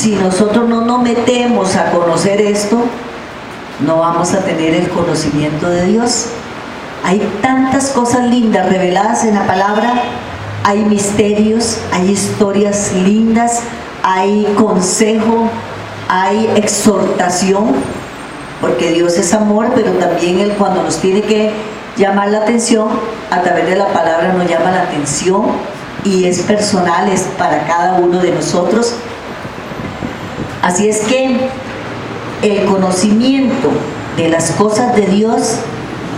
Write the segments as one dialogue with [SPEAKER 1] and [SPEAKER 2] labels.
[SPEAKER 1] si nosotros no nos metemos a conocer esto, no vamos a tener el conocimiento de Dios. Hay tantas cosas lindas reveladas en la palabra, hay misterios, hay historias lindas, hay consejo, hay exhortación, porque Dios es amor, pero también Él, cuando nos tiene que llamar la atención, a través de la palabra nos llama la atención, y es personal, es para cada uno de nosotros. Así es que el conocimiento de las cosas de Dios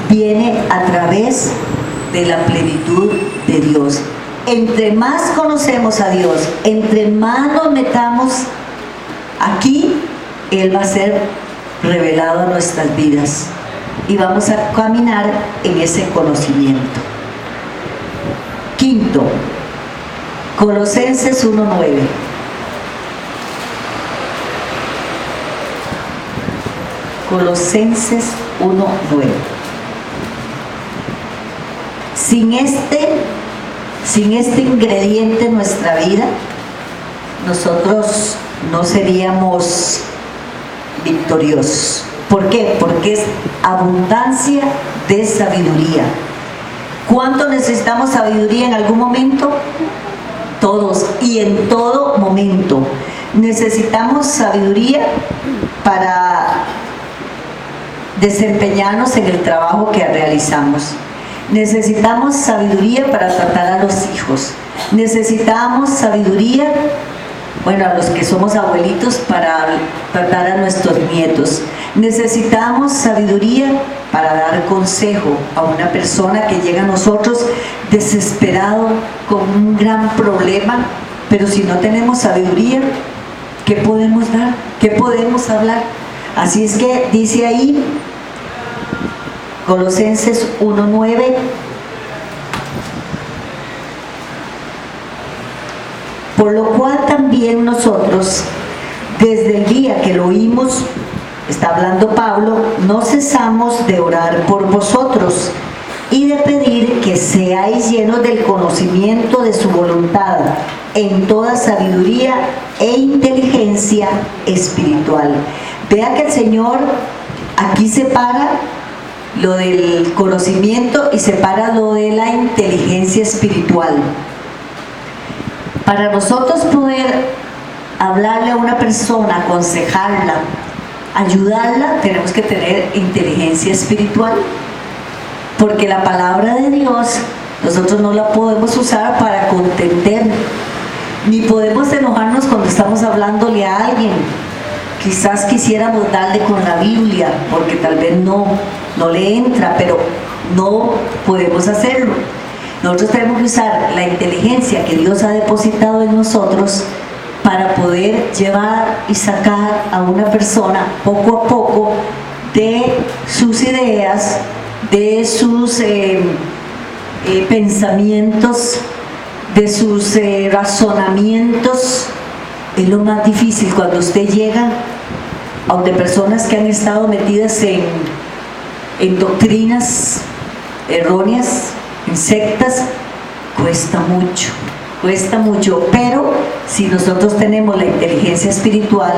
[SPEAKER 1] viene a través de la plenitud de Dios. Entre más conocemos a Dios, entre más nos metamos aquí, Él va a ser revelado a nuestras vidas y vamos a caminar en ese conocimiento. Quinto, Colosenses 1:9. Colosenses 1:9. Sin este ingrediente en nuestra vida, nosotros no seríamos victoriosos. ¿Por qué? Porque es abundancia de sabiduría. ¿Cuánto necesitamos sabiduría en algún momento? Todos, y en todo momento. Necesitamos sabiduría para desempeñarnos en el trabajo que realizamos. Necesitamos sabiduría para tratar a los hijos. Necesitamos sabiduría, bueno, a los que somos abuelitos, para tratar a nuestros nietos. Necesitamos sabiduría para dar consejo a una persona que llega a nosotros desesperado con un gran problema, pero si no tenemos sabiduría, ¿qué podemos dar? ¿Qué podemos hablar? Así es que dice ahí, Colosenses 1:9, por lo cual también nosotros, desde el día que lo oímos, está hablando Pablo, no cesamos de orar por vosotros y de pedir que seáis llenos del conocimiento de su voluntad, en toda sabiduría e inteligencia espiritual. Vea que el Señor aquí separa lo del conocimiento y separa lo de la inteligencia espiritual. Para nosotros poder hablarle a una persona, aconsejarla, ayudarla, tenemos que tener inteligencia espiritual, porque la palabra de Dios nosotros no la podemos usar para contender, ni podemos enojarnos cuando estamos hablándole a alguien. Quizás quisiéramos darle con la Biblia, porque tal vez no le entra, pero no podemos hacerlo. Nosotros tenemos que usar la inteligencia que Dios ha depositado en nosotros para poder llevar y sacar a una persona poco a poco de sus ideas, de sus pensamientos, de sus razonamientos. Es lo más difícil cuando usted llega a donde personas que han estado metidas en doctrinas erróneas, en sectas. Cuesta mucho, pero si nosotros tenemos la inteligencia espiritual,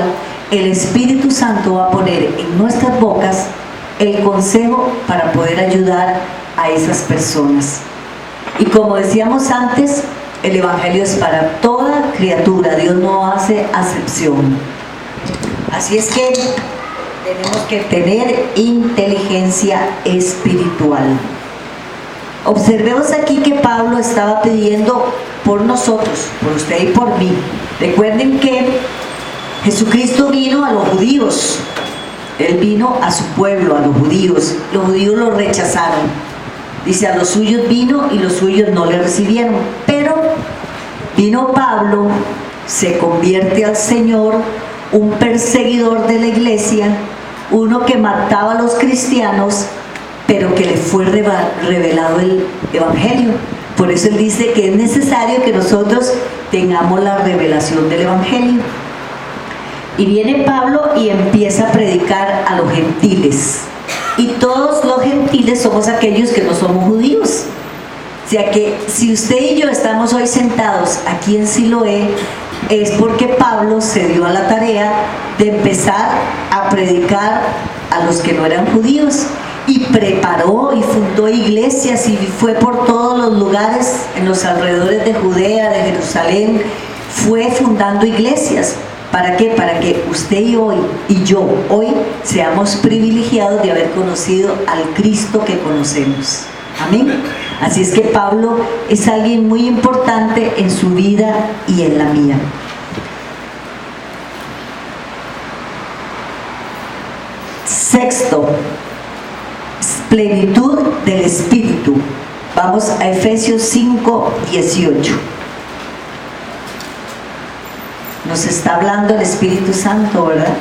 [SPEAKER 1] el Espíritu Santo va a poner en nuestras bocas el consejo para poder ayudar a esas personas. Y como decíamos antes, el Evangelio es para toda criatura, Dios no hace acepción. Así es que tenemos que tener inteligencia espiritual. Observemos aquí que Pablo estaba pidiendo por nosotros, por usted y por mí. Recuerden que Jesucristo vino a los judíos, Él vino a su pueblo, a los judíos lo rechazaron. Dice, a los suyos vino y los suyos no le recibieron. Pero vino Pablo, se convierte al Señor, un perseguidor de la iglesia, uno que mataba a los cristianos, pero que le fue revelado el Evangelio. Por eso él dice que es necesario que nosotros tengamos la revelación del Evangelio. Y viene Pablo y empieza a predicar a los gentiles. Y todos los gentiles somos aquellos que no somos judíos. O sea que si usted y yo estamos hoy sentados aquí en Siloé, es porque Pablo se dio a la tarea de empezar a predicar a los que no eran judíos, y preparó y fundó iglesias y fue por todos los lugares en los alrededores de Judea, de Jerusalén, fue fundando iglesias. ¿Para qué? Para que usted y yo hoy seamos privilegiados de haber conocido al Cristo que conocemos. Amén. Así es que Pablo es alguien muy importante en su vida y en la mía. Sexto, plenitud del Espíritu. Vamos a Efesios 5:18. Nos está hablando el Espíritu Santo, ¿verdad?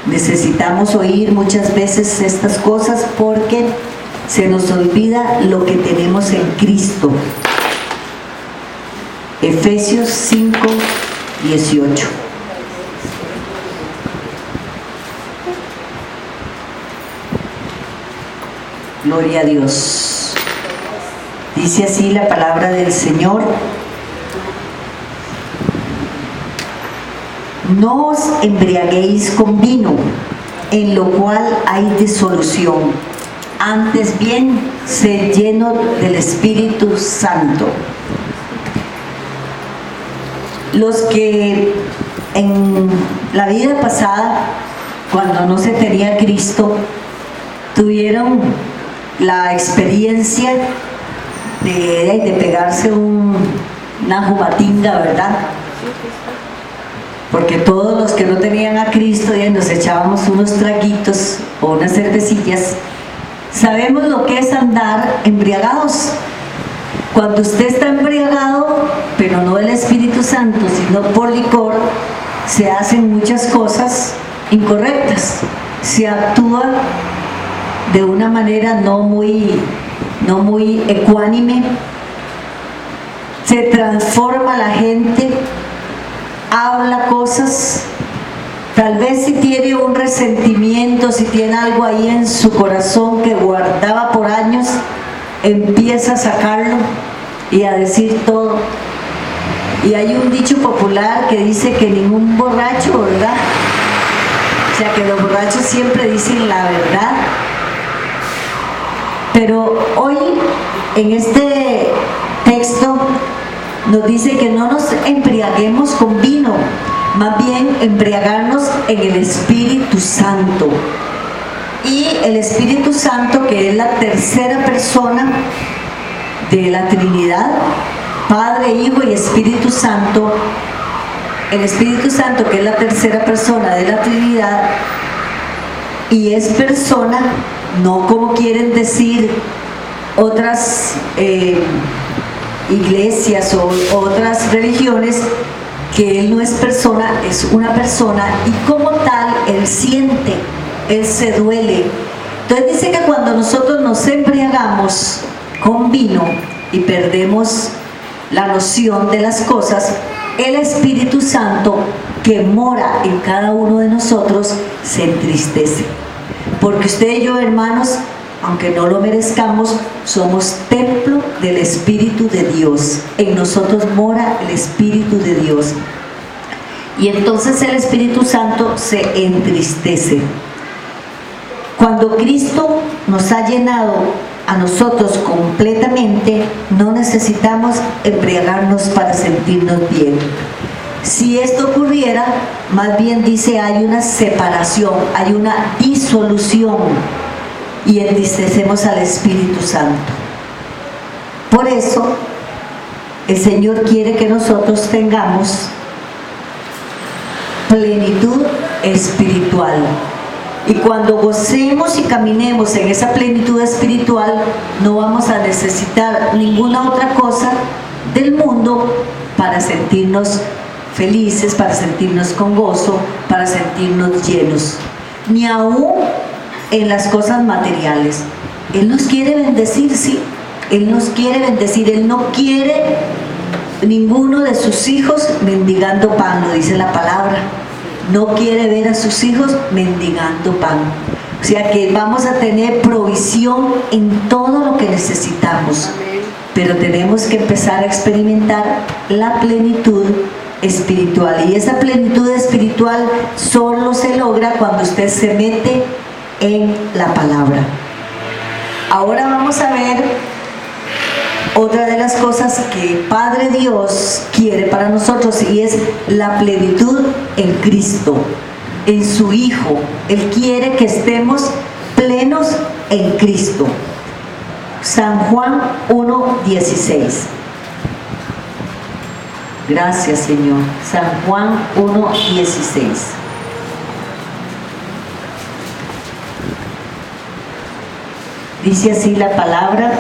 [SPEAKER 1] Necesitamos oír muchas veces estas cosas porque se nos olvida lo que tenemos en Cristo. Efesios 5:18. Gloria a Dios. Dice así la palabra del Señor: no os embriaguéis con vino, en lo cual hay disolución, antes bien sed lleno del Espíritu Santo. Los que en la vida pasada, cuando no se tenía Cristo, tuvieron la experiencia de pegarse una jubatinga, ¿verdad? Porque todos los que no tenían a Cristo ya nos echábamos unos traguitos o unas cervecillas. Sabemos lo que es andar embriagados. Cuando usted está embriagado, pero no del Espíritu Santo, sino por licor, se hacen muchas cosas incorrectas. Se actúa de una manera no muy ecuánime, se transforma la gente, habla cosas, tal vez si tiene un resentimiento, si tiene algo ahí en su corazón que guardaba por años, empieza a sacarlo y a decir todo. Y hay un dicho popular que dice que ningún borracho, ¿verdad? O sea, que los borrachos siempre dicen la verdad. Pero hoy, en este texto, nos dice que no nos embriaguemos con vino, más bien embriagarnos en el Espíritu Santo. Y el Espíritu Santo, que es la tercera persona de la Trinidad, Padre, Hijo y Espíritu Santo. El Espíritu Santo, que es la tercera persona de la Trinidad, y es persona, no como quieren decir otras iglesias o otras religiones, que Él no es persona, es una persona, y como tal Él siente, Él se duele. Entonces dice que cuando nosotros nos embriagamos con vino y perdemos la noción de las cosas, el Espíritu Santo que mora en cada uno de nosotros se entristece. Porque usted y yo, hermanos, aunque no lo merezcamos, somos templo del Espíritu de Dios. En nosotros mora el Espíritu de Dios. Y entonces el Espíritu Santo se entristece. Cuando Cristo nos ha llenado a nosotros completamente, no necesitamos embriagarnos para sentirnos bien. Si esto ocurriera, más bien dice, hay una separación, hay una disolución, y entristecemos al Espíritu Santo. Por eso, el Señor quiere que nosotros tengamos plenitud espiritual. Y cuando gocemos y caminemos en esa plenitud espiritual, no vamos a necesitar ninguna otra cosa del mundo para sentirnos felices, para sentirnos con gozo, para sentirnos llenos. Ni aún en las cosas materiales. Él nos quiere bendecir, sí. Él nos quiere bendecir. Él no quiere ninguno de sus hijos mendigando pan, lo dice la palabra. No quiere ver a sus hijos mendigando pan. O sea que vamos a tener provisión en todo lo que necesitamos. Pero tenemos que empezar a experimentar la plenitud espiritual. Y esa plenitud espiritual solo se logra cuando usted se mete en la palabra. Ahora vamos a ver otra de las cosas que Padre Dios quiere para nosotros, y es la plenitud en Cristo, en su Hijo. Él quiere que estemos plenos en Cristo. San Juan 1:16. Gracias, Señor. San Juan 1:16. Dice así la palabra: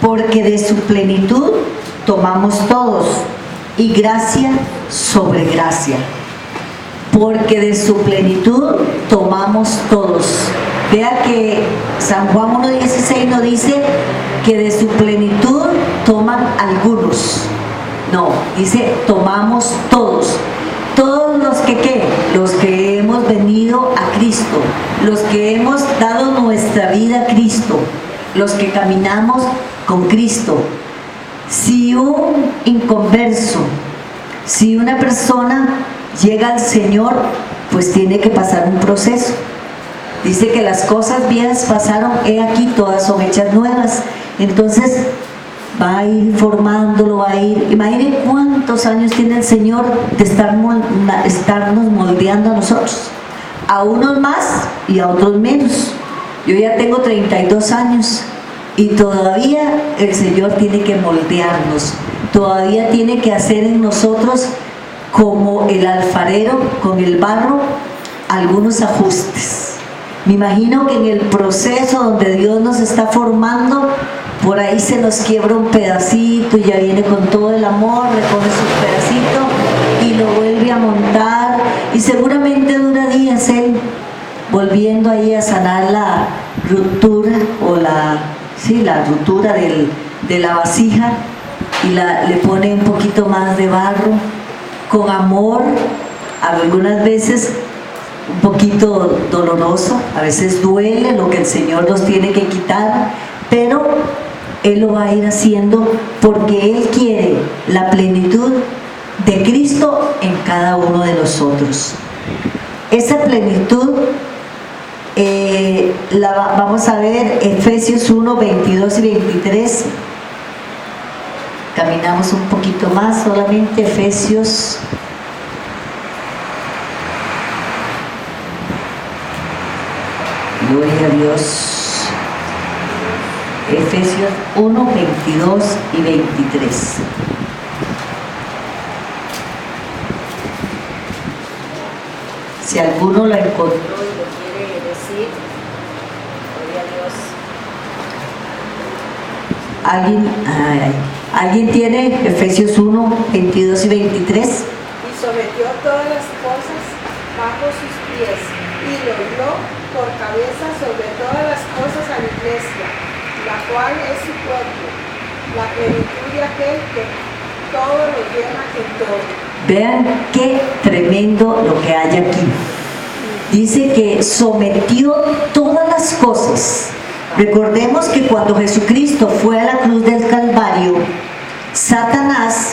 [SPEAKER 1] porque de su plenitud tomamos todos, y gracia sobre gracia. Porque de su plenitud tomamos todos. Vea que San Juan 1:16 no dice que de su plenitud toman algunos. No, dice tomamos todos. Todos los que ¿qué? Los que hemos venido a Cristo, los que hemos dado nuestra vida a Cristo, los que caminamos con Cristo. Si un inconverso, si una persona llega al Señor, pues tiene que pasar un proceso. Dice que las cosas viejas pasaron, he aquí todas son hechas nuevas. Entonces va a ir formándolo, va a ir. Imaginen cuántos años tiene el Señor de estarnos moldeando a nosotros. A unos más y a otros menos. Yo ya tengo 32 años y todavía el Señor tiene que moldearnos. Todavía tiene que hacer en nosotros, como el alfarero con el barro, algunos ajustes. Me imagino que en el proceso donde Dios nos está formando, por ahí se nos quiebra un pedacito y ya viene con todo el amor, recoge su pedacito y lo vuelve a montar, y seguramente dura días él volviendo ahí a sanar la ruptura o la ruptura de la vasija, y le pone un poquito más de barro con amor, algunas veces un poquito doloroso, a veces duele lo que el Señor nos tiene que quitar, pero Él lo va a ir haciendo porque Él quiere la plenitud de Cristo en cada uno de nosotros. Esa plenitud vamos a ver Efesios 1:22 y 23. Caminamos un poquito más, solamente Efesios. Gloria a Dios. Efesios 1:22 y 23. Si alguno lo encontró y lo quiere decir, gloria a Dios. ¿Alguien tiene Efesios 1:22 y 23?
[SPEAKER 2] Y sometió todas las cosas bajo sus pies, y lo dio por cabeza sobre todas las cosas a la iglesia, la cual es su cuerpo, la plenitud de aquel que todo lo llena en todo.
[SPEAKER 1] Vean qué tremendo lo que hay aquí. Dice que sometió todas las cosas. Recordemos que cuando Jesucristo fue a la cruz del Calvario, Satanás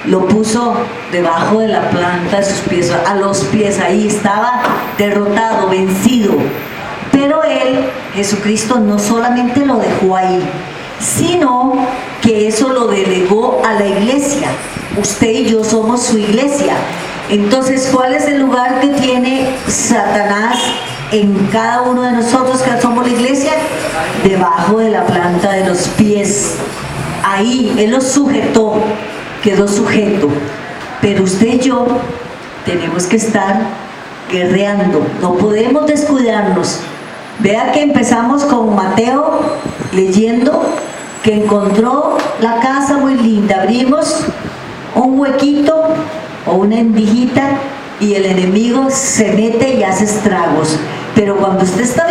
[SPEAKER 1] lo puso debajo de la planta de sus pies, a los pies, ahí estaba derrotado, vencido. Pero Jesucristo, no solamente lo dejó ahí, sino que eso lo delegó a la iglesia. Usted y yo somos su iglesia. Entonces, ¿cuál es el lugar que tiene Satanás en cada uno de nosotros que somos la iglesia? Debajo de la planta de los pies. Ahí Él los sujetó, quedó sujeto. Pero usted y yo tenemos que estar guerreando, no podemos descuidarnos. Vea que empezamos con Mateo leyendo que encontró la casa muy linda, abrimos un huequito o una endijita y el enemigo se mete y hace estragos. Pero cuando usted está